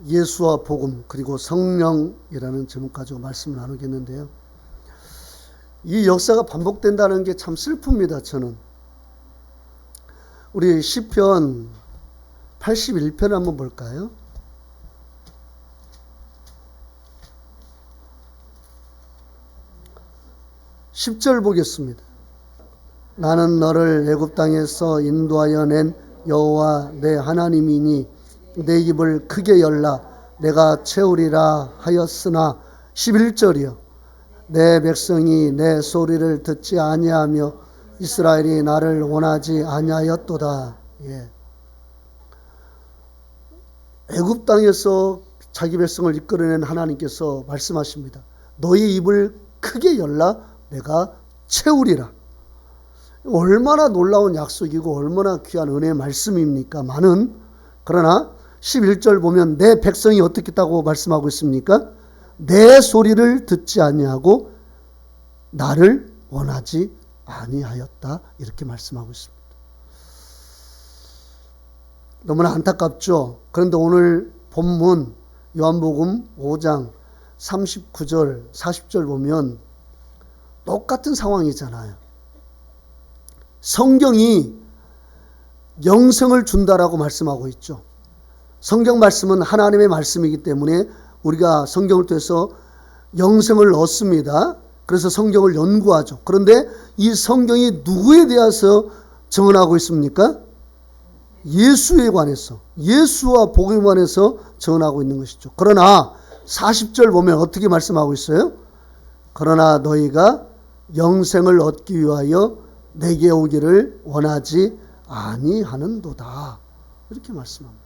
예수와 복음 그리고 성령이라는 제목 가지고 말씀을 나누겠는데요. 이 역사가 반복된다는 게 참 슬픕니다. 저는. 우리 시편 81편 한번 볼까요? (10절) 보겠습니다. 나는 너를 애굽 땅에서 인도하여 낸 여호와 내 하나님이니 내 입을 크게 열라 내가 채우리라 하였으나 11절이요. 내 백성이 내 소리를 듣지 아니하며 이스라엘이 나를 원하지 아니하였도다. 예. 애굽 땅에서 자기 백성을 이끌어낸 하나님께서 말씀하십니다. 너희 입을 크게 열라 내가 채우리라. 얼마나 놀라운 약속이고 얼마나 귀한 은혜의 말씀입니까? 그러나 11절 보면 내 백성이 어떻게 했다고 말씀하고 있습니까? 내 소리를 듣지 아니하고 나를 원하지 아니하였다. 이렇게 말씀하고 있습니다. 너무나 안타깝죠. 그런데 오늘 본문 요한복음 5장 39절 40절 보면 똑같은 상황이잖아요. 성경이 영생을 준다라고 말씀하고 있죠. 성경 말씀은 하나님의 말씀이기 때문에 우리가 성경을 통해서 영생을 얻습니다. 그래서 성경을 연구하죠. 그런데 이 성경이 누구에 대해서 증언하고 있습니까? 예수에 관해서, 예수와 복음에 관해서 증언하고 있는 것이죠. 그러나 40절 보면 어떻게 말씀하고 있어요? 그러나 너희가 영생을 얻기 위하여 내게 오기를 원하지 아니하는도다. 이렇게 말씀합니다.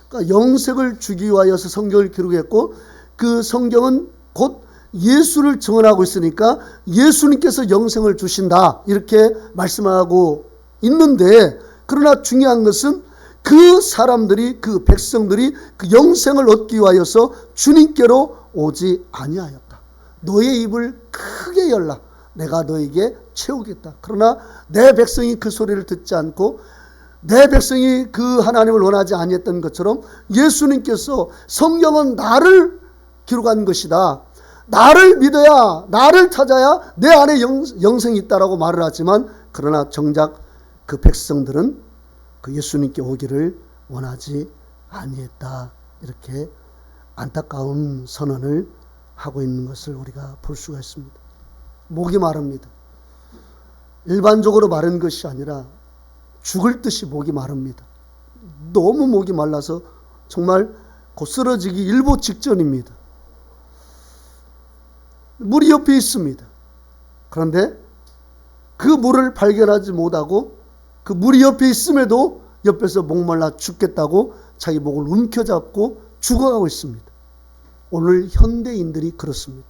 그러니까 영생을 주기 위하여서 성경을 기록했고 그 성경은 곧 예수를 증언하고 있으니까 예수님께서 영생을 주신다. 이렇게 말씀하고 있는데 그러나 중요한 것은 그 사람들이 그 백성들이 그 영생을 얻기 위하여서 주님께로 오지 아니하였다. 너의 입을 크게 열라. 내가 너에게 채우겠다. 그러나 내 백성이 그 소리를 듣지 않고 내 백성이 그 하나님을 원하지 아니했던 것처럼 예수님께서 성경은 나를 기록한 것이다. 나를 믿어야 나를 찾아야 내 안에 영생이 있다라고 말을 하지만 그러나 정작 그 백성들은 그 예수님께 오기를 원하지 아니했다. 이렇게 안타까운 선언을 하고 있는 것을 우리가 볼 수가 있습니다. 목이 마릅니다. 일반적으로 마른 것이 아니라 죽을 듯이 목이 마릅니다. 너무 목이 말라서 정말 곧 쓰러지기 일보 직전입니다. 물이 옆에 있습니다. 그런데 그 물을 발견하지 못하고 그 물이 옆에 있음에도 옆에서 목말라 죽겠다고 자기 목을 움켜잡고 죽어가고 있습니다. 오늘 현대인들이 그렇습니다.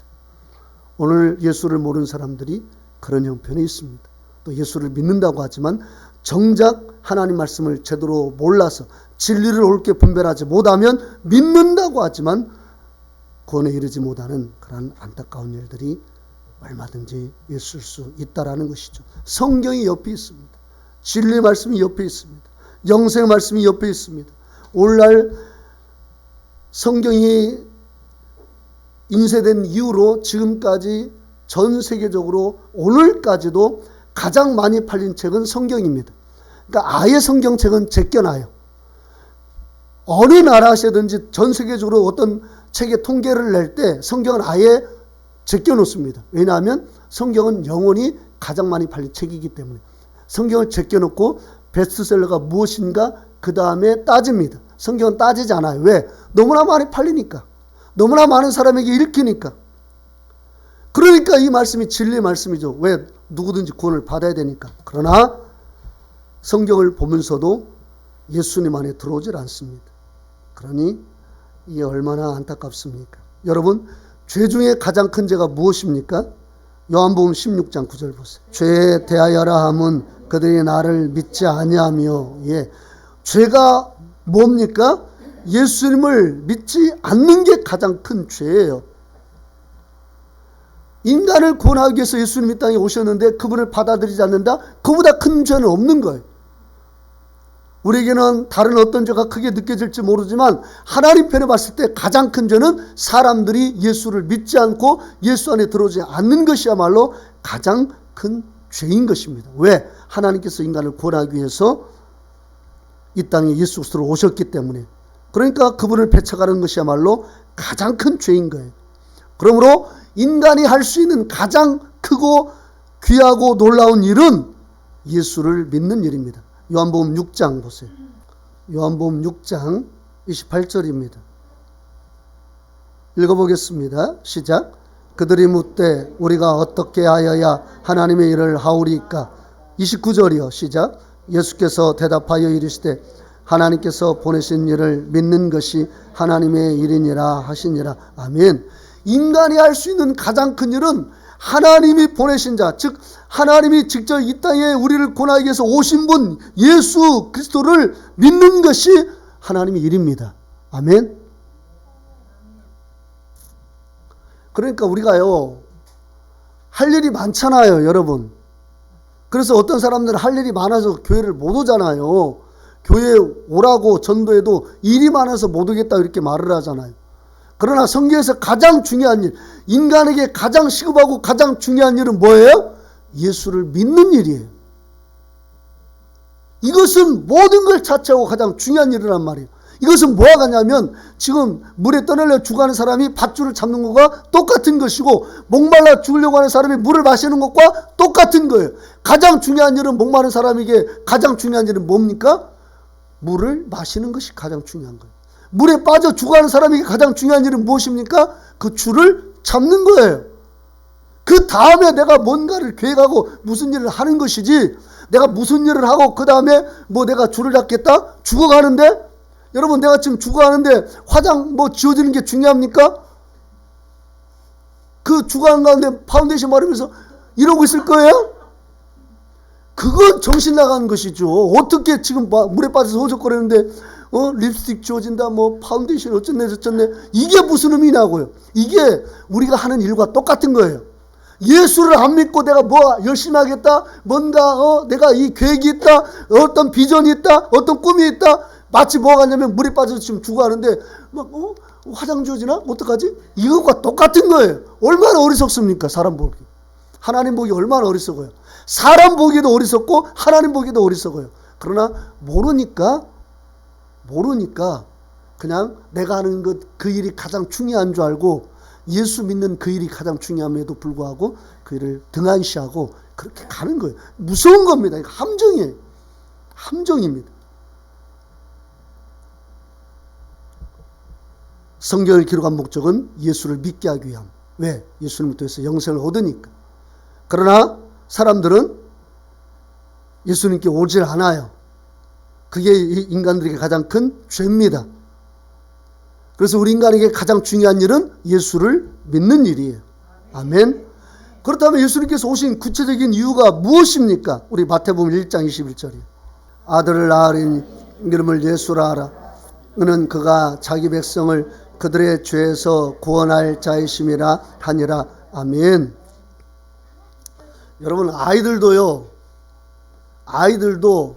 오늘 예수를 모르는 사람들이 그런 형편에 있습니다. 또 예수를 믿는다고 하지만 정작 하나님 말씀을 제대로 몰라서 진리를 옳게 분별하지 못하면 믿는다고 하지만 구원에 이르지 못하는 그런 안타까운 일들이 얼마든지 있을 수 있다라는 것이죠. 성경이 옆에 있습니다. 진리 말씀이 옆에 있습니다. 영생 말씀이 옆에 있습니다. 오늘날 성경이 인쇄된 이후로 지금까지 전 세계적으로 오늘까지도 가장 많이 팔린 책은 성경입니다. 그러니까 아예 성경책은 제껴놔요. 어느 나라에서든지 전 세계적으로 어떤 책의 통계를 낼 때 성경은 아예 제껴놓습니다. 왜냐하면 성경은 영원히 가장 많이 팔린 책이기 때문에 성경을 제껴놓고 베스트셀러가 무엇인가 그 다음에 따집니다. 성경은 따지지 않아요. 왜? 너무나 많이 팔리니까. 너무나 많은 사람에게 읽히니까. 그러니까 이 말씀이 진리의 말씀이죠. 왜? 누구든지 구원을 받아야 되니까. 그러나 성경을 보면서도 예수님 안에 들어오질 않습니다. 그러니 이게 얼마나 안타깝습니까? 여러분, 죄 중에 가장 큰 죄가 무엇입니까? 요한복음 16장 9절 보세요. 죄에 대하여라 함은 그들이 나를 믿지 아니하며. 예. 죄가 뭡니까? 예수님을 믿지 않는 게 가장 큰 죄예요. 인간을 구원하기 위해서 예수님이 땅에 오셨는데 그분을 받아들이지 않는다? 그보다 큰 죄는 없는 거예요. 우리에게는 다른 어떤 죄가 크게 느껴질지 모르지만 하나님 편에 봤을 때 가장 큰 죄는 사람들이 예수를 믿지 않고 예수 안에 들어오지 않는 것이야말로 가장 큰 죄인 것입니다. 왜? 하나님께서 인간을 구원하기 위해서 이 땅에 예수 그리스도로 오셨기 때문에. 그러니까 그분을 폐척하는 것이야말로 가장 큰 죄인 거예요. 그러므로 인간이 할 수 있는 가장 크고 귀하고 놀라운 일은 예수를 믿는 일입니다. 요한복음 6장 보세요. 요한복음 6장 28절입니다. 읽어보겠습니다. 시작. 그들이 묻되 우리가 어떻게 하여야 하나님의 일을 하오리까? 29절이요. 시작. 예수께서 대답하여 이르시되 하나님께서 보내신 일을 믿는 것이 하나님의 일이니라 하시니라. 아멘. 인간이 할 수 있는 가장 큰 일은 하나님이 보내신 자, 즉 하나님이 직접 이 땅에 우리를 구원하기 위해서 오신 분 예수 그리스도를 믿는 것이 하나님의 일입니다. 아멘. 그러니까 우리가요, 할 일이 많잖아요, 여러분. 그래서 어떤 사람들은 할 일이 많아서 교회를 못 오잖아요. 교회에 오라고 전도해도 일이 많아서 못 오겠다 이렇게 말을 하잖아요. 그러나 성경에서 가장 중요한 일, 인간에게 가장 시급하고 가장 중요한 일은 뭐예요? 예수를 믿는 일이에요. 이것은 모든 걸 차치하고 가장 중요한 일이란 말이에요. 이것은 뭐가 같냐면 지금 물에 떠내려 죽어가는 사람이 밧줄을 잡는 것과 똑같은 것이고 목말라 죽으려고 하는 사람이 물을 마시는 것과 똑같은 거예요. 가장 중요한 일은 목마른 사람에게 가장 중요한 일은 뭡니까? 물을 마시는 것이 가장 중요한 거예요. 물에 빠져 죽어가는 사람에게 가장 중요한 일은 무엇입니까? 그 줄을 잡는 거예요. 그 다음에 내가 뭔가를 계획하고 무슨 일을 하는 것이지, 내가 무슨 일을 하고 그 다음에 뭐 내가 줄을 잡겠다? 죽어가는데, 여러분 내가 지금 죽어가는데 화장 뭐 지워지는 게 중요합니까? 그 죽어가는 가운데 파운데이션 바르면서 이러고 있을 거예요? 그건 정신 나가는 것이죠. 어떻게 지금 물에 빠져서 허적거리는데 립스틱 지워진다, 뭐 파운데이션 어쩌네 저쩌네, 이게 무슨 의미냐고요. 이게 우리가 하는 일과 똑같은 거예요. 예수를 안 믿고 내가 뭐 열심히 하겠다, 뭔가 내가 이 계획이 있다, 어떤 비전이 있다, 어떤 꿈이 있다, 마치 뭐가 같냐면 물에 빠져서 지금 죽어가는데 막 화장 지워지나? 어떡하지? 이것과 똑같은 거예요. 얼마나 어리석습니까? 사람 보기. 하나님 보기 얼마나 어리석어요. 사람 보기도 어리석고 하나님 보기도 어리석어요. 그러나 모르니까 그냥 내가 하는 그 일이 가장 중요한 줄 알고 예수 믿는 그 일이 가장 중요함에도 불구하고 그 일을 등한시하고 그렇게 가는 거예요. 무서운 겁니다. 이거 함정이에요. 함정입니다. 성경을 기록한 목적은 예수를 믿게 하기 위함. 왜? 예수님을 통해서 영생을 얻으니까. 그러나 사람들은 예수님께 오질 않아요. 그게 인간들에게 가장 큰 죄입니다. 그래서 우리 인간에게 가장 중요한 일은 예수를 믿는 일이에요. 아멘. 그렇다면 예수님께서 오신 구체적인 이유가 무엇입니까? 우리 마태복음 1장 21절이에요. 아들을 낳으리니 이름을 예수라 하라. 그는 그가 자기 백성을 그들의 죄에서 구원할 자이심이라 하니라. 아멘. 여러분 아이들도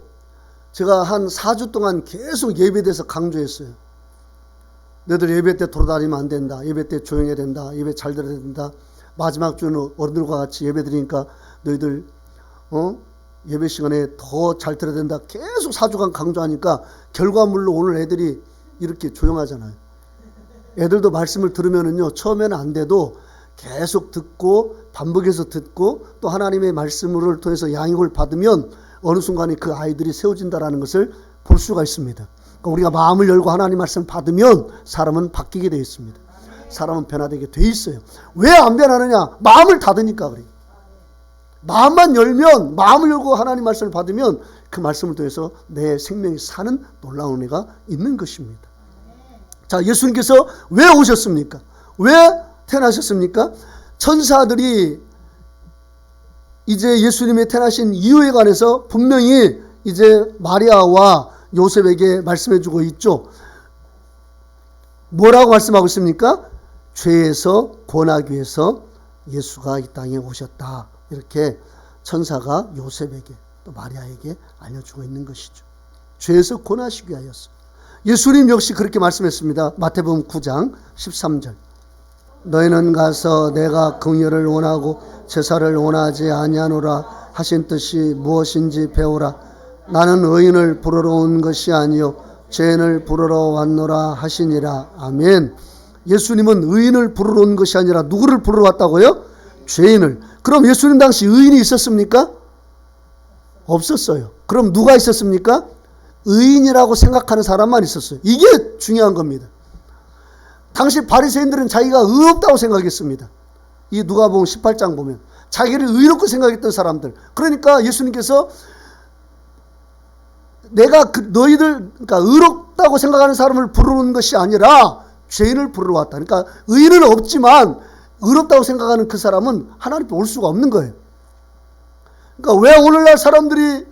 제가 한 4주 동안 계속 예배에 대해서 강조했어요. 너희들 예배 때 돌아다니면 안 된다. 예배 때 조용해야 된다. 예배 잘 들어야 된다. 마지막 주는 어른들과 같이 예배 드리니까 너희들 예배 시간에 더 잘 들어야 된다. 계속 4주간 강조하니까 결과물로 오늘 애들이 이렇게 조용하잖아요. 애들도 말씀을 들으면은요, 처음에는 안 돼도 계속 듣고 반복해서 듣고 또 하나님의 말씀을 통해서 양육을 받으면 어느 순간에 그 아이들이 세워진다라는 것을 볼 수가 있습니다. 그러니까 우리가 마음을 열고 하나님 말씀을 받으면 사람은 바뀌게 되어 있습니다. 사람은 변화되게 되어 있어요. 왜 안 변하느냐? 마음을 닫으니까 그래요. 마음만 열면, 마음을 열고 하나님 말씀을 받으면 그 말씀을 통해서 내 생명이 사는 놀라운 은혜가 있는 것입니다. 자, 예수님께서 왜 오셨습니까? 왜 태어나셨습니까? 천사들이 이제 예수님의 태어나신 이유에 관해서 분명히 이제 마리아와 요셉에게 말씀해주고 있죠. 뭐라고 말씀하고 있습니까? 죄에서 구원하기 위해서 예수가 이 땅에 오셨다. 이렇게 천사가 요셉에게 또 마리아에게 알려주고 있는 것이죠. 죄에서 권하시기 위하여서. 예수님 역시 그렇게 말씀했습니다. 마태복음 9장 13절. 너희는 가서 내가 긍휼을 원하고 제사를 원하지 아니하노라 하신 뜻이 무엇인지 배우라. 나는 의인을 부르러 온 것이 아니요 죄인을 부르러 왔노라 하시니라. 아멘. 예수님은 의인을 부르러 온 것이 아니라 누구를 부르러 왔다고요? 죄인을. 그럼 예수님 당시 의인이 있었습니까? 없었어요. 그럼 누가 있었습니까? 의인이라고 생각하는 사람만 있었어요. 이게 중요한 겁니다. 당시 바리새인들은 자기가 의롭다고 생각했습니다. 이 누가복음 18장 보면 자기를 의롭고 생각했던 사람들. 그러니까 예수님께서 내가 그러니까 의롭다고 생각하는 사람을 부르는 것이 아니라 죄인을 부르러 왔다. 그러니까 의인은 없지만 의롭다고 생각하는 그 사람은 하나님 앞에 올 수가 없는 거예요. 그러니까 왜 오늘날 사람들이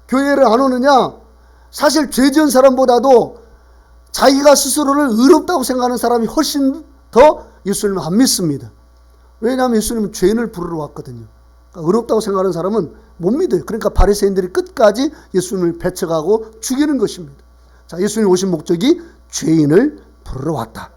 교회를 안 오느냐? 사실 죄 지은 사람보다도 자기가 스스로를 의롭다고 생각하는 사람이 훨씬 더 예수님을 안 믿습니다. 왜냐하면 예수님은 죄인을 부르러 왔거든요. 그러니까 의롭다고 생각하는 사람은 못 믿어요. 그러니까 바리새인들이 끝까지 예수님을 배척하고 죽이는 것입니다. 자, 예수님 오신 목적이 죄인을 부르러 왔다.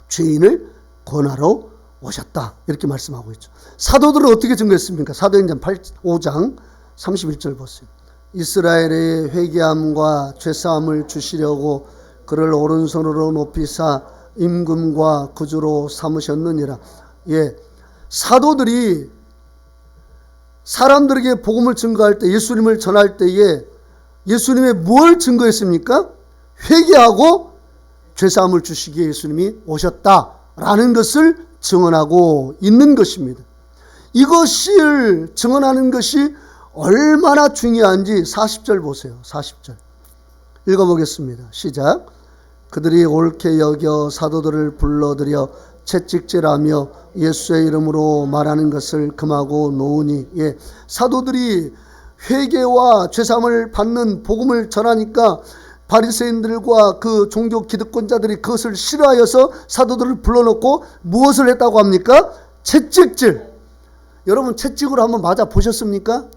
죄인을 권하러 오셨다. 이렇게 말씀하고 있죠. 사도들은 어떻게 증거했습니까? 사도행전 5장 31절 보세요. 이스라엘의 회개함과 죄사함을 주시려고 그를 오른손으로 높이사 임금과 구주로 삼으셨느니라. 예, 사도들이 사람들에게 복음을 증거할 때, 예수님을 전할 때에 예수님의 뭘 증거했습니까? 회개하고 죄사함을 주시기에 예수님이 오셨다라는 것을 증언하고 있는 것입니다. 이것을 증언하는 것이 얼마나 중요한지 40절 보세요. 40절 읽어보겠습니다. 시작. 그들이 옳게 여겨 사도들을 불러들여 채찍질하며 예수의 이름으로 말하는 것을 금하고 놓으니. 예, 사도들이 회개와 죄사함을 받는 복음을 전하니까 바리새인들과 그 종교 기득권자들이 그것을 싫어하여서 사도들을 불러놓고 무엇을 했다고 합니까? 채찍질. 여러분 채찍으로 한번 맞아 보셨습니까?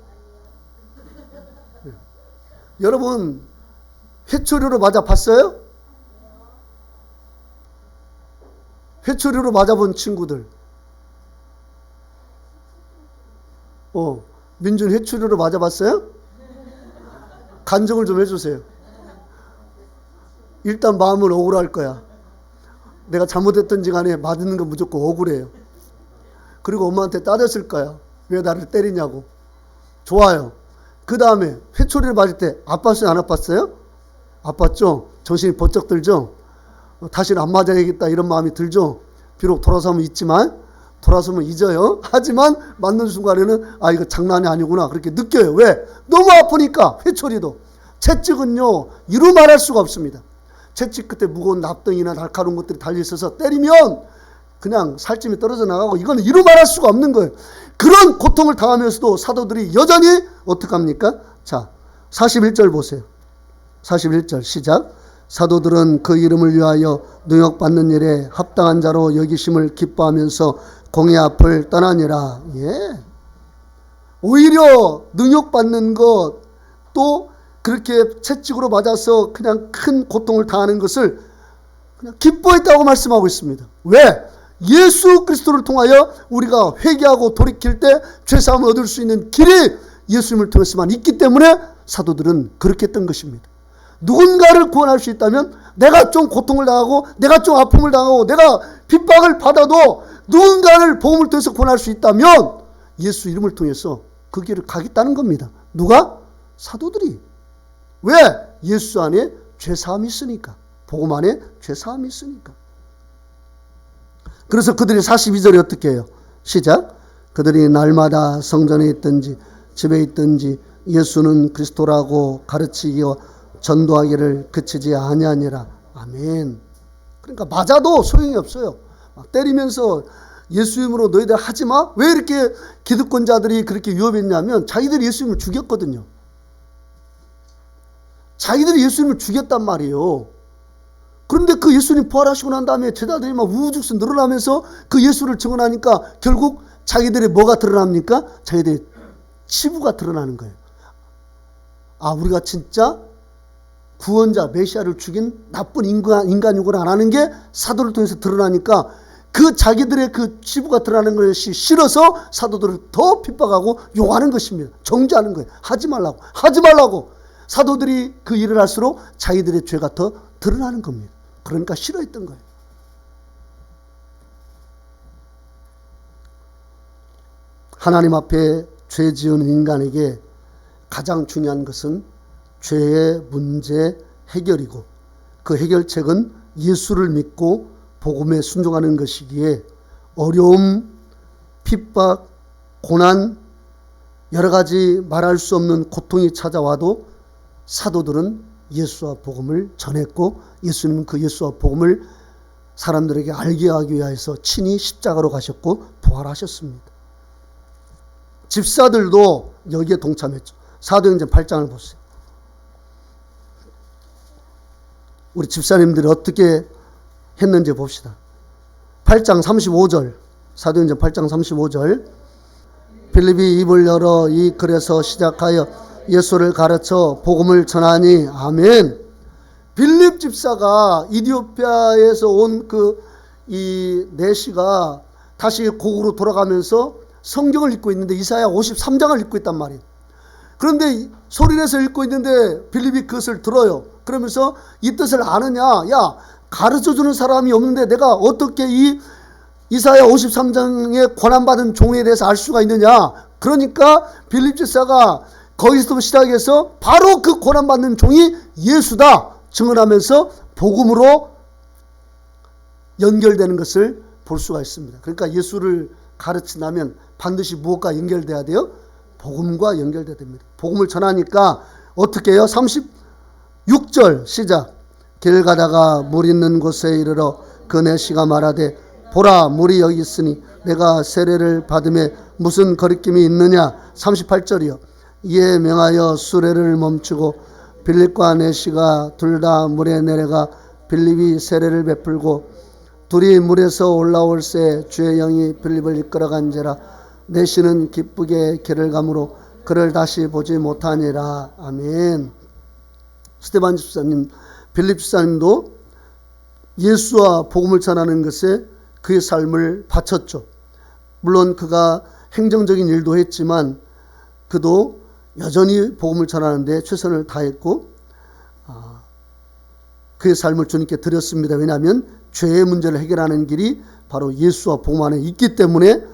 여러분 회초리로 맞아 봤어요? 회초리로 맞아본 친구들. 민준 회초리로 맞아봤어요? 간증을 좀 해주세요. 일단 마음은 억울할 거야. 내가 잘못했던지 간에 맞는 건 무조건 억울해요. 그리고 엄마한테 따졌을 거야. 왜 나를 때리냐고. 좋아요. 그 다음에 회초리를 맞을 때 아팠어요? 안 아팠어요? 아팠죠? 정신이 번쩍 들죠? 다시는 안 맞아야겠다 이런 마음이 들죠? 비록 돌아서면 있지만, 돌아서면 잊어요. 하지만 맞는 순간에는 이거 장난이 아니구나 그렇게 느껴요. 왜? 너무 아프니까. 회초리도. 채찍은요 이루 말할 수가 없습니다. 채찍 끝에 무거운 납덩이나 날카로운 것들이 달려있어서 때리면 그냥 살찜이 떨어져 나가고 이거는 이루 말할 수가 없는 거예요. 그런 고통을 당하면서도 사도들이 여전히 어떡합니까? 자, 41절 보세요. 41절 시작. 사도들은 그 이름을 위하여 능욕받는 일에 합당한 자로 여기심을 기뻐하면서 공의 앞을 떠나니라. 예. 오히려 능욕받는 것, 또 그렇게 채찍으로 맞아서 그냥 큰 고통을 당하는 것을 그냥 기뻐했다고 말씀하고 있습니다. 왜? 예수 그리스도를 통하여 우리가 회개하고 돌이킬 때 죄사함을 얻을 수 있는 길이 예수님을 통해서만 있기 때문에 사도들은 그렇게 했던 것입니다. 누군가를 구원할 수 있다면 내가 좀 고통을 당하고 내가 좀 아픔을 당하고 내가 핍박을 받아도 누군가를 복음을 통해서 구원할 수 있다면 예수 이름을 통해서 그 길을 가겠다는 겁니다. 누가? 사도들이. 왜? 예수 안에 죄사함이 있으니까. 복음 안에 죄사함이 있으니까. 그래서 그들이 42절에 어떻게 해요? 시작. 그들이 날마다 성전에 있든지 집에 있든지 예수는 그리스도라고 가르치기와 전도하기를 그치지 아니하니라. 아멘. 그러니까 맞아도 소용이 없어요. 막 때리면서 예수 이름으로 너희들 하지마. 왜 이렇게 기득권자들이 그렇게 위협했냐면 자기들이 예수님을 죽였거든요. 자기들이 예수님을 죽였단 말이에요. 그런데 그 예수님 부활하시고 난 다음에 제자들이 막 우후죽순 늘어나면서 그 예수를 증언하니까 결국 자기들의 뭐가 드러납니까? 자기들의 치부가 드러나는 거예요. 우리가 진짜 구원자 메시아를 죽인 나쁜 인간욕을 안 하는 게 사도를 통해서 드러나니까 그 자기들의 그 치부가 드러나는 것이 싫어서 사도들을 더 핍박하고 욕하는 것입니다. 정죄하는 거예요. 하지 말라고. 사도들이 그 일을 할수록 자기들의 죄가 더 드러나는 겁니다. 그러니까 싫어했던 거예요. 하나님 앞에 죄 지은 인간에게 가장 중요한 것은 죄의 문제 해결이고, 그 해결책은 예수를 믿고 복음에 순종하는 것이기에 어려움, 핍박, 고난, 여러 가지 말할 수 없는 고통이 찾아와도 사도들은 예수와 복음을 전했고, 예수님은 그 예수와 복음을 사람들에게 알게 하기 위해서 친히 십자가로 가셨고 부활하셨습니다. 집사들도 여기에 동참했죠. 사도행전 8장을 보세요. 우리 집사님들이 어떻게 했는지 봅시다. 8장 35절, 사도행전 8장 35절. 빌립이 입을 열어 이 글에서 시작하여 예수를 가르쳐 복음을 전하니. 아멘. 빌립 집사가 이디오피아에서 온 이 내시가 다시 고국으로 돌아가면서 성경을 읽고 있는데 이사야 53장을 읽고 있단 말이에요. 그런데 소리내서 읽고 있는데 빌립이 그것을 들어요. 그러면서 이 뜻을 아느냐? 야, 가르쳐주는 사람이 없는데 내가 어떻게 이 이사야 53장의 권한받은 종에 대해서 알 수가 있느냐? 그러니까 빌립 집사가 거기서 시작해서 바로 그 권한받는 종이 예수다 증언하면서 복음으로 연결되는 것을 볼 수가 있습니다. 그러니까 예수를 가르친다면 반드시 무엇과 연결돼야 돼요? 복음과 연결돼야 됩니다. 복음을 전하니까 어떻게 해요? 36절 시작. 길 가다가 물 있는 곳에 이르러 그 내시가 말하되 보라 물이 여기 있으니 내가 세례를 받음에 무슨 거리낌이 있느냐. 38절이요. 이에 명하여 수레를 멈추고 빌립과 내시가 둘 다 물에 내려가 빌립이 세례를 베풀고 둘이 물에서 올라올새 주의 영이 빌립을 이끌어간지라. 내시는 기쁘게 길을 가므로 그를 다시 보지 못하니라. 아멘. 스데반 집사님, 빌립 집사님도 예수와 복음을 전하는 것에 그의 삶을 바쳤죠. 물론 그가 행정적인 일도 했지만 그도 여전히 복음을 전하는데 최선을 다했고 그의 삶을 주님께 드렸습니다. 왜냐하면 죄의 문제를 해결하는 길이 바로 예수와 복음 안에 있기 때문에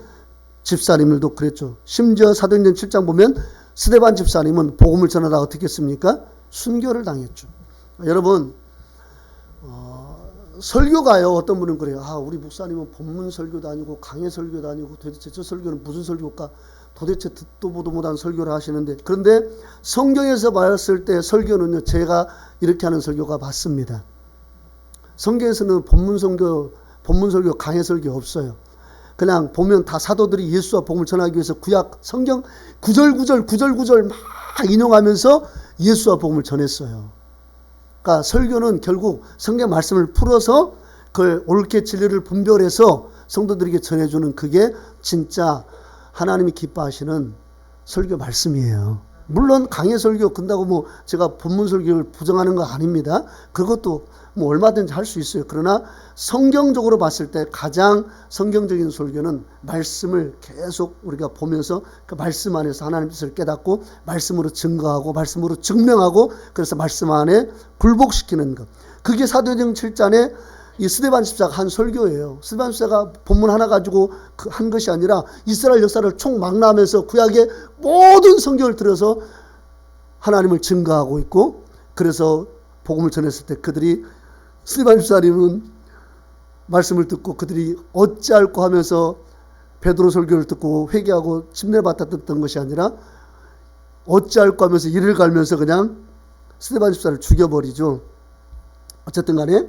집사님들도 그랬죠. 심지어 사도행전 7장 보면 스데반 집사님은 복음을 전하다 어떻게 했습니까? 순교를 당했죠. 여러분, 설교가요, 어떤 분은 그래요. 우리 목사님은 본문 설교도 아니고 강해 설교도 아니고 도대체 저 설교는 무슨 설교일까? 도대체 듣도 보도 못한 설교를 하시는데, 그런데 성경에서 봤을 때 설교는요, 제가 이렇게 하는 설교가 맞습니다. 성경에서는 본문 설교, 강해 설교 없어요. 그냥 보면 다 사도들이 예수와 복음을 전하기 위해서 구약 성경 구절 막 인용하면서 예수와 복음을 전했어요. 그러니까 설교는 결국 성경 말씀을 풀어서 그걸 옳게 진리를 분별해서 성도들에게 전해주는, 그게 진짜 하나님이 기뻐하시는 설교 말씀이에요. 물론 강해 설교 근다고 제가 본문 설교를 부정하는 거 아닙니다. 그것도 얼마든지 할 수 있어요. 그러나 성경적으로 봤을 때 가장 성경적인 설교는 말씀을 계속 우리가 보면서 그 말씀 안에서 하나님의 뜻을 깨닫고 말씀으로 증거하고 말씀으로 증명하고, 그래서 말씀 안에 굴복시키는 것. 그게 사도행전 7장에 이 스데반 집사가 한 설교예요. 스데반 집사가 본문 하나 가지고 한 것이 아니라 이스라엘 역사를 총망라하면서 구약의 모든 성경을 들어서 하나님을 증거하고 있고, 그래서 복음을 전했을 때 그들이, 스데반 집사님은 말씀을 듣고 그들이 어찌할꼬 하면서 베드로 설교를 듣고 회개하고 침례받다 듣던 것이 아니라 어찌할꼬 하면서 이를 갈면서 그냥 스데반 집사를 죽여버리죠. 어쨌든 간에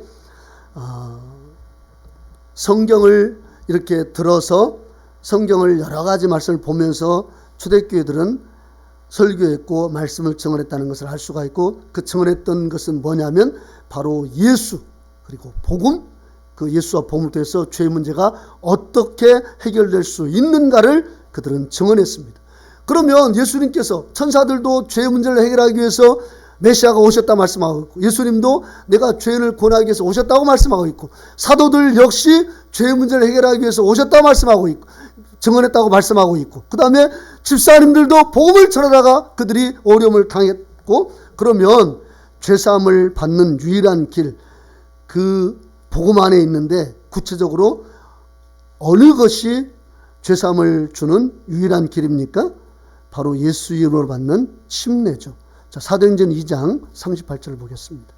성경을 이렇게 들어서 성경을 여러 가지 말씀을 보면서 초대교회들은 설교했고 말씀을 증언했다는 것을 알 수가 있고, 그 증언했던 것은 뭐냐면 바로 예수 그리고 복음, 그 예수와 복음을 통해서 죄의 문제가 어떻게 해결될 수 있는가를 그들은 증언했습니다. 그러면 예수님께서 천사들도 죄의 문제를 해결하기 위해서 메시아가 오셨다 말씀하고 있고, 예수님도 내가 죄인을 구원하기 위해서 오셨다고 말씀하고 있고, 사도들 역시 죄의 문제를 해결하기 위해서 오셨다고 말씀하고 있고, 증언했다고 말씀하고 있고, 그 다음에 집사님들도 복음을 전하다가 그들이 어려움을 당했고, 그러면 죄사함을 받는 유일한 길, 그 복음 안에 있는데 구체적으로 어느 것이 죄사함을 주는 유일한 길입니까? 바로 예수 이름으로 받는 침례죠. 자, 사도행전 2장 38절을 보겠습니다.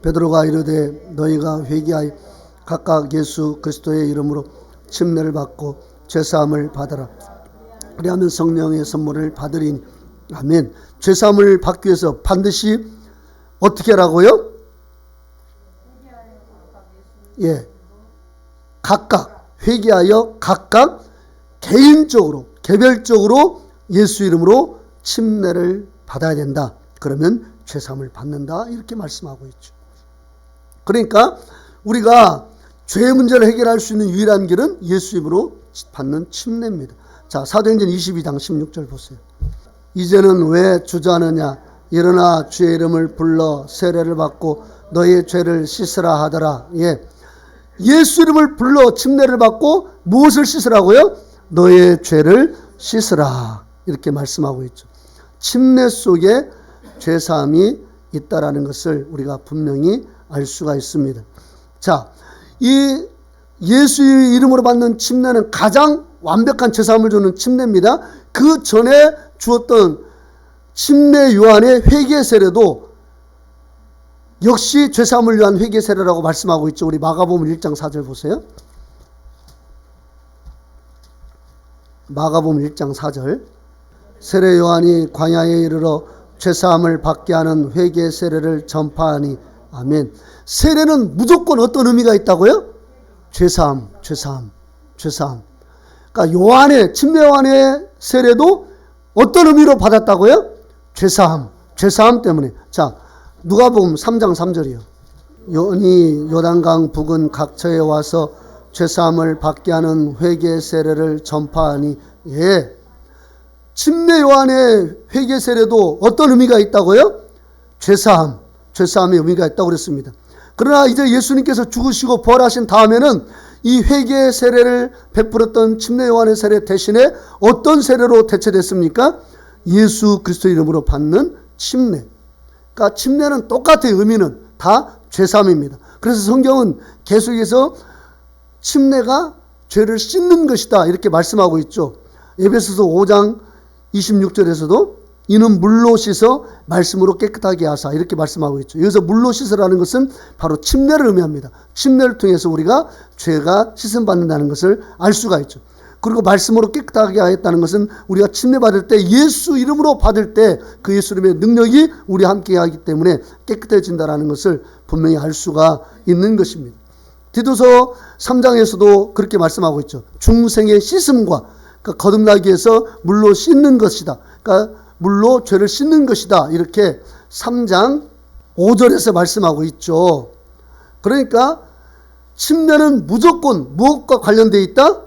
베드로가 이르되 너희가 회개하여 각각 예수 그리스도의 이름으로 침례를 받고 죄사함을 받으라. 그리하면 성령의 선물을 받으리니. 아멘. 죄사함을 받기 위해서 반드시 어떻게 하라고요? 예, 각각 회개하여 각각 개인적으로 개별적으로 예수 이름으로 침례를 받아야 된다. 그러면 죄사함을 받는다. 이렇게 말씀하고 있죠. 그러니까 우리가 죄의 문제를 해결할 수 있는 유일한 길은 예수 이름으로 받는 침례입니다. 자, 사도행전 22장 16절 보세요. 이제는 왜 주저하느냐? 일어나 주의 이름을 불러 세례를 받고 너의 죄를 씻으라 하더라. 예, 예수 이름을 불러 침례를 받고 무엇을 씻으라고요? 너의 죄를 씻으라. 이렇게 말씀하고 있죠. 침례 속에 죄사함이 있다라는 것을 우리가 분명히 알 수가 있습니다. 자, 이 예수의 이름으로 받는 침례는 가장 완벽한 죄사함을 주는 침례입니다. 그 전에 주었던 침례 요한의 회개 세례도 역시 죄사함을 위한 회개 세례라고 말씀하고 있죠. 우리 마가복음 1장 4절 보세요. 마가복음 1장 4절. 세례 요한이 광야에 이르러 죄사함을 받게 하는 회개 세례를 전파하니. 아멘. 세례는 무조건 어떤 의미가 있다고요? 죄사함, 죄사함, 죄사함. 그러니까 요한의 침례 요한의 세례도 어떤 의미로 받았다고요? 죄사함, 죄사함 때문에. 자, 누가복음 3장 3절이요. 요한이 요단강 부근 각처에 와서 죄사함을 받게 하는 회개 세례를 전파하니. 예, 침례 요한의 회개 세례도 어떤 의미가 있다고요? 죄사함, 죄사함의 의미가 있다고 그랬습니다. 그러나 이제 예수님께서 죽으시고 부활하신 다음에는 이 회개 세례를 베풀었던 침례 요한의 세례 대신에 어떤 세례로 대체됐습니까? 예수 그리스도 이름으로 받는 침례. 그러니까 침례는 똑같아요. 의미는 다 죄사함입니다. 그래서 성경은 계속해서 침례가 죄를 씻는 것이다 이렇게 말씀하고 있죠. 에베소서 5장 26절에서도 이는 물로 씻어 말씀으로 깨끗하게 하사 이렇게 말씀하고 있죠. 여기서 물로 씻으라는 것은 바로 침례를 의미합니다. 침례를 통해서 우리가 죄가 씻음받는다는 것을 알 수가 있죠. 그리고 말씀으로 깨끗하게 하였다는 것은 우리가 침례 받을 때 예수 이름으로 받을 때 그 예수 이름의 능력이 우리와 함께 하기 때문에 깨끗해진다는 것을 분명히 알 수가 있는 것입니다. 디도서 3장에서도 그렇게 말씀하고 있죠. 중생의 씻음과 그러니까 거듭나기 위해서 물로 씻는 것이다. 그러니까 물로 죄를 씻는 것이다. 이렇게 3장 5절에서 말씀하고 있죠. 그러니까 침례는 무조건 무엇과 관련되어 있다?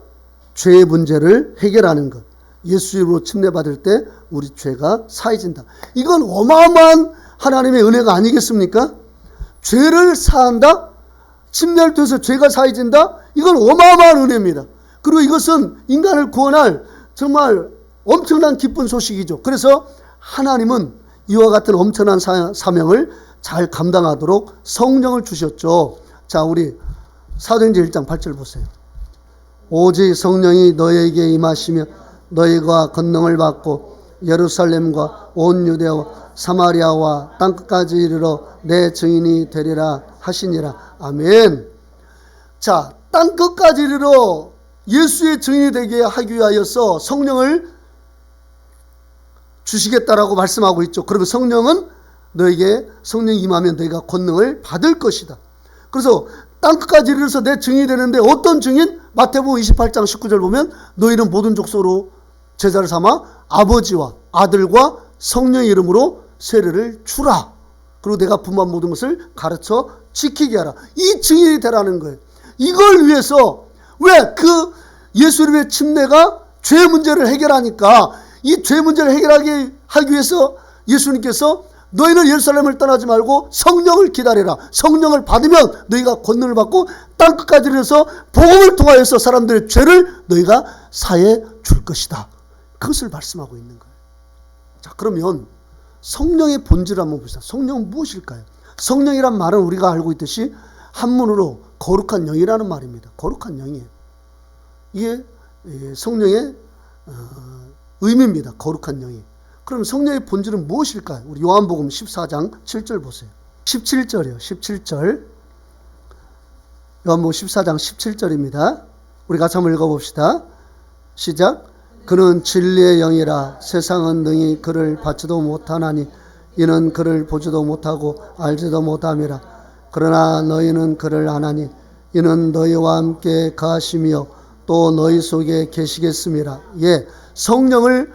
죄의 문제를 해결하는 것. 예수 이름으로 침례받을 때 우리 죄가 사해진다. 이건 어마어마한 하나님의 은혜가 아니겠습니까? 죄를 사한다? 침례를 통해서 죄가 사해진다? 이건 어마어마한 은혜입니다. 그리고 이것은 인간을 구원할 정말 엄청난 기쁜 소식이죠. 그래서 하나님은 이와 같은 엄청난 사명을 잘 감당하도록 성령을 주셨죠. 자, 우리 사도행전 1장 8절 보세요. 오직 성령이 너에게 임하시며 너희가 권능을 받고 예루살렘과 온 유대와 사마리아와 땅끝까지 이르러 내 증인이 되리라 하시니라. 아멘. 자, 땅끝까지 이르러 예수의 증인이 되게 하기 위하여서 성령을 주시겠다라고 말씀하고 있죠. 그러면 성령은 너에게 성령이 임하면 너희가 권능을 받을 것이다. 그래서 땅끝까지 이르러서 내 증인이 되는데 어떤 증인? 마태복음 28장 19절 보면 너희는 모든 족속으로 제자를 삼아 아버지와 아들과 성령의 이름으로 세례를 주라. 그리고 내가 분반 모든 것을 가르쳐 지키게 하라. 이 증인이 되라는 거예요. 이걸 위해서 왜 그 예수 이름의 침례가 죄 문제를 해결하니까 이 죄 문제를 해결하기 위해서 예수님께서 너희는 예루살렘을 떠나지 말고 성령을 기다려라. 성령을 받으면 너희가 권능을 받고 땅끝까지 이르러서 복음을 통하여서 사람들의 죄를 너희가 사해 줄 것이다. 그것을 말씀하고 있는 거예요. 자, 그러면 성령의 본질을 한번 봅시다. 성령은 무엇일까요? 성령이란 말은 우리가 알고 있듯이 한문으로 거룩한 영이라는 말입니다. 거룩한 영이에요. 이게 성령의 의미입니다. 거룩한 영이. 그럼 성령의 본질은 무엇일까요? 우리 요한복음 14장 7절 보세요. 17절이요. 17절. 요한복음 14장 17절입니다. 우리 같이 한번 읽어봅시다. 시작. 그는 진리의 영이라 세상은 능히 그를 받지도 못하나니 이는 그를 보지도 못하고 알지도 못함이라. 그러나 너희는 그를 아나니 이는 너희와 함께 가심이요 또 너희 속에 계시겠음이라. 예, 성령을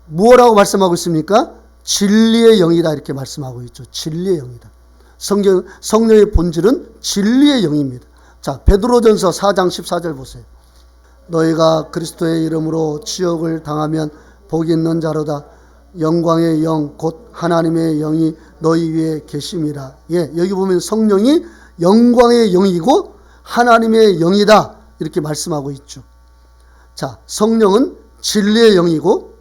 뭐라고 말씀하고 있습니까? 진리의 영이다 이렇게 말씀하고 있죠. 진리의 영이다. 성령의 본질은 진리의 영입니다. 자, 베드로전서 4장 14절 보세요. 너희가 그리스도의 이름으로 치욕을 당하면 복이 있는 자로다. 영광의 영 곧 하나님의 영이 너희 위에 계심이라. 예, 여기 보면 성령이 영광의 영이고 하나님의 영이다 이렇게 말씀하고 있죠. 자, 성령은 진리의 영이고,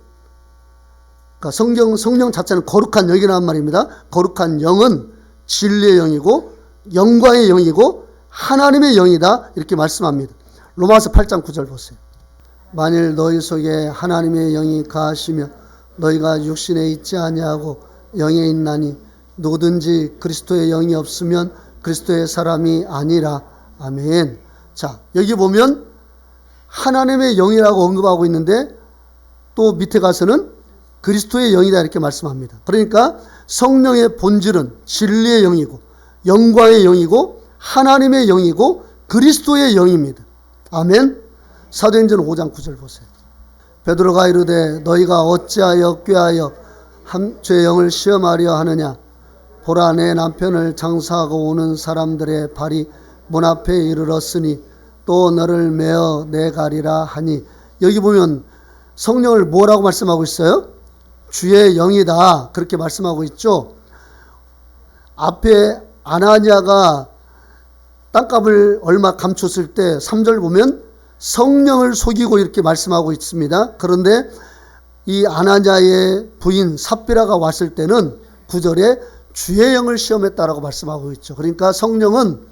그러니까 성령 자체는 거룩한 영이라는 말입니다. 거룩한 영은 진리의 영이고 영광의 영이고 하나님의 영이다 이렇게 말씀합니다. 로마서 8장 9절 보세요. 만일 너희 속에 하나님의 영이 가하시면 너희가 육신에 있지 아니하고 영에 있나니 누구든지 그리스도의 영이 없으면 그리스도의 사람이 아니라. 아멘. 자, 여기 보면 하나님의 영이라고 언급하고 있는데 또 밑에 가서는 그리스도의 영이다 이렇게 말씀합니다. 그러니까 성령의 본질은 진리의 영이고 영광의 영이고 하나님의 영이고 그리스도의 영입니다. 아멘. 사도행전 5장 9절 보세요. 베드로가 이르되 너희가 어찌하여 꾀하여 죄의 영을 시험하려 하느냐. 보라, 내 남편을 장사하고 오는 사람들의 발이 문 앞에 이르렀으니 또 너를 메어 내가리라 하니. 여기 보면 성령을 뭐라고 말씀하고 있어요? 주의 영이다 그렇게 말씀하고 있죠. 앞에 아나니아가 땅값을 얼마 감췄을 때 3절 보면 성령을 속이고 이렇게 말씀하고 있습니다. 그런데 이 아나니아의 부인 삽비라가 왔을 때는 9절에 주의 영을 시험했다라고 말씀하고 있죠. 그러니까 성령은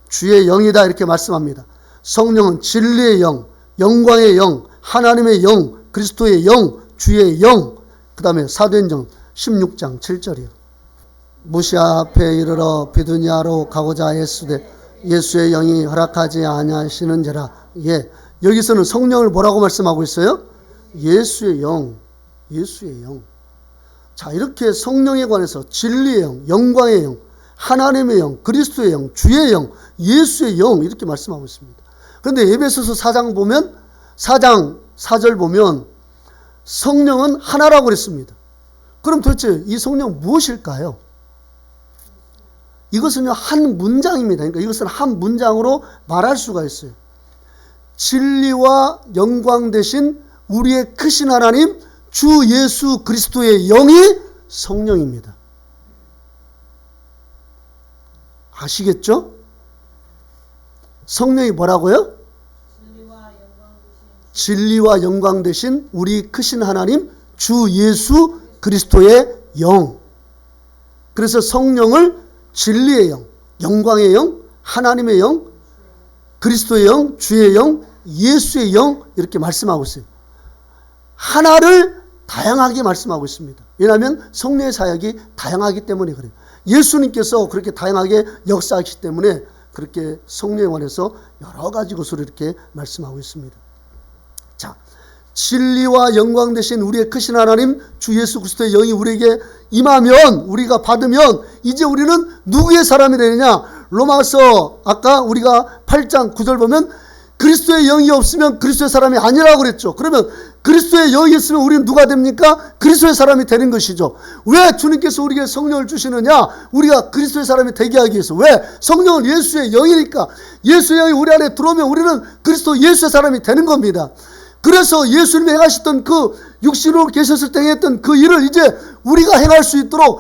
주의 영이다 이렇게 말씀합니다. 성령은 진리의 영, 영광의 영, 하나님의 영, 그리스도의 영, 주의 영. 그 다음에 사도행전 16장 7절이요. 무시아 앞에 이르러 비두니아로 가고자 했으되 예수의 영이 허락하지 아니하시는지라. 예, 여기서는 성령을 뭐라고 말씀하고 있어요? 예수의 영, 예수의 영. 자, 이렇게 성령에 관해서 진리의 영, 영광의 영, 하나님의 영, 그리스도의 영, 주의 영, 예수의 영 이렇게 말씀하고 있습니다. 그런데 에베소서 4장 보면 4장 4절 보면 성령은 하나라고 그랬습니다. 그럼 도대체 이 성령 무엇일까요? 이것은요 한 문장입니다. 그러니까 이것은 한 문장으로 말할 수가 있어요. 진리와 영광 되신 우리의 크신 하나님 주 예수 그리스도의 영이 성령입니다. 아시겠죠? 성령이 뭐라고요? 진리와 영광 되신 우리 크신 하나님 주 예수 그리스도의 영. 그래서 성령을 진리의 영, 영광의 영, 하나님의 영, 그리스도의 영, 주의 영, 예수의 영 이렇게 말씀하고 있어요. 하나를 다양하게 말씀하고 있습니다. 왜냐하면 성령의 사역이 다양하기 때문에 그래요. 예수님께서 그렇게 다양하게 역사하시기 때문에 그렇게 성령에 관해서 여러 가지 것으로 이렇게 말씀하고 있습니다. 자, 진리와 영광 되신 우리의 크신 하나님 주 예수 그리스도의 영이 우리에게 임하면, 우리가 받으면 이제 우리는 누구의 사람이 되느냐? 로마서 아까 우리가 8장 9절 보면 그리스도의 영이 없으면 그리스도의 사람이 아니라고 그랬죠. 그러면 그리스도의 영이 있으면 우리는 누가 됩니까? 그리스도의 사람이 되는 것이죠. 왜 주님께서 우리에게 성령을 주시느냐? 우리가 그리스도의 사람이 되게 하기 위해서. 왜? 성령은 예수의 영이니까. 예수의 영이 우리 안에 들어오면 우리는 그리스도 예수의 사람이 되는 겁니다. 그래서 예수님이 행하셨던 그 육신으로 계셨을 때 행했던 그 일을 이제 우리가 행할 수 있도록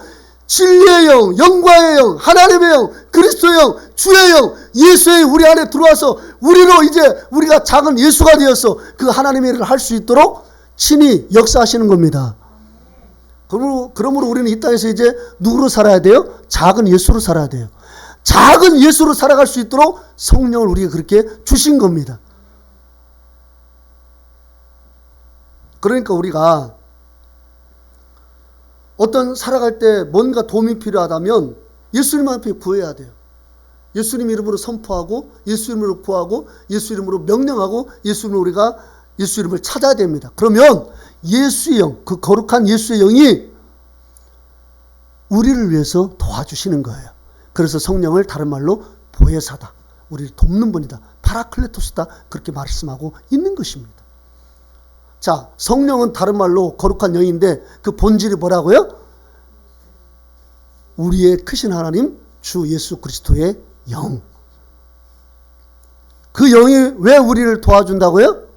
진리의 영, 영광의 영, 하나님의 영, 그리스도의 영, 주의 영, 예수의 우리 안에 들어와서 우리로 이제 우리가 작은 예수가 되어서 그 하나님의 일을 할 수 있도록 친히 역사하시는 겁니다. 그러므로 우리는 이 땅에서 이제 누구로 살아야 돼요? 작은 예수로 살아야 돼요. 작은 예수로 살아갈 수 있도록 성령을 우리에게 그렇게 주신 겁니다. 그러니까 우리가 어떤 살아갈 때 뭔가 도움이 필요하다면 예수님 앞에 구해야 돼요. 예수님 이름으로 선포하고 예수 이름으로 구하고 예수 이름으로 명령하고 예수 이름으로 우리가 예수 이름을 찾아야 됩니다. 그러면 예수의 영, 그 거룩한 예수의 영이 우리를 위해서 도와주시는 거예요. 그래서 성령을 다른 말로 보혜사다, 우리를 돕는 분이다, 파라클레토스다, 그렇게 말씀하고 있는 것입니다. 자, 성령은 다른 말로 거룩한 영인데 그 본질이 뭐라고요? 우리의 크신 하나님 주 예수 그리스도의 영. 그 영이 왜 우리를 도와준다고요?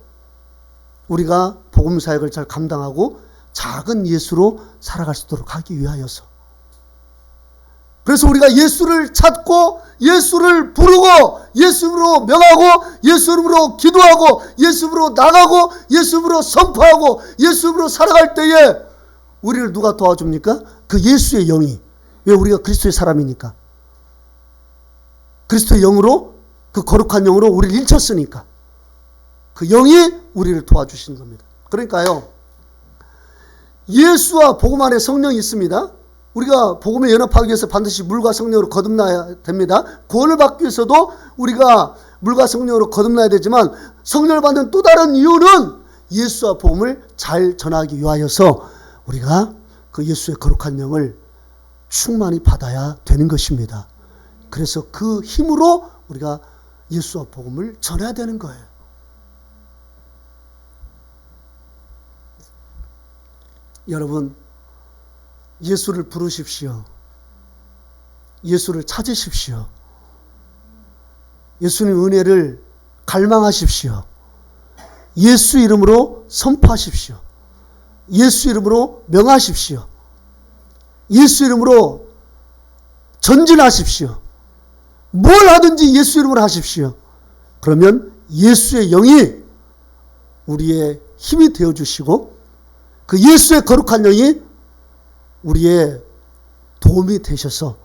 우리가 복음 사역을 잘 감당하고 작은 예수로 살아갈 수 있도록 하기 위하여서. 그래서 우리가 예수를 찾고 예수를 부르고 예수 이름으로 명하고 예수 이름으로 기도하고 예수 이름으로 나가고 예수 이름으로 선포하고 예수 이름으로 살아갈 때에 우리를 누가 도와줍니까? 그 예수의 영이. 왜? 우리가 그리스도의 사람이니까. 그리스도의 영으로, 그 거룩한 영으로 우리를 일쳤으니까 그 영이 우리를 도와주시는 겁니다. 그러니까요, 예수와 복음 안에 성령이 있습니다. 우리가 복음에 연합하기 위해서 반드시 물과 성령으로 거듭나야 됩니다. 구원을 받기 위해서도 우리가 물과 성령으로 거듭나야 되지만 성령을 받는 또 다른 이유는 예수와 복음을 잘 전하기 위하여서 우리가 그 예수의 거룩한 영을 충만히 받아야 되는 것입니다. 그래서 그 힘으로 우리가 예수와 복음을 전해야 되는 거예요. 여러분, 예수를 부르십시오. 예수를 찾으십시오. 예수님 은혜를 갈망하십시오. 예수 이름으로 선포하십시오. 예수 이름으로 명하십시오. 예수 이름으로 전진하십시오. 뭘 하든지 예수 이름으로 하십시오. 그러면 예수의 영이 우리의 힘이 되어주시고 그 예수의 거룩한 영이 우리의 도움이 되셔서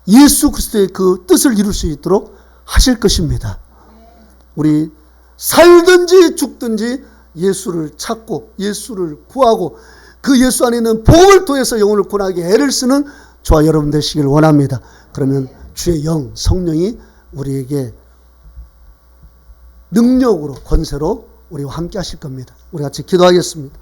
예수 그리스도의 그 뜻을 이룰 수 있도록 하실 것입니다. 우리 살든지 죽든지 예수를 찾고 예수를 구하고 그 예수 안에 있는 복음을 통해서 영혼을 구원하게 애를 쓰는 저와 여러분 되시길 원합니다. 그러면 주의 영, 성령이 우리에게 능력으로, 권세로 우리와 함께 하실 겁니다. 우리 같이 기도하겠습니다.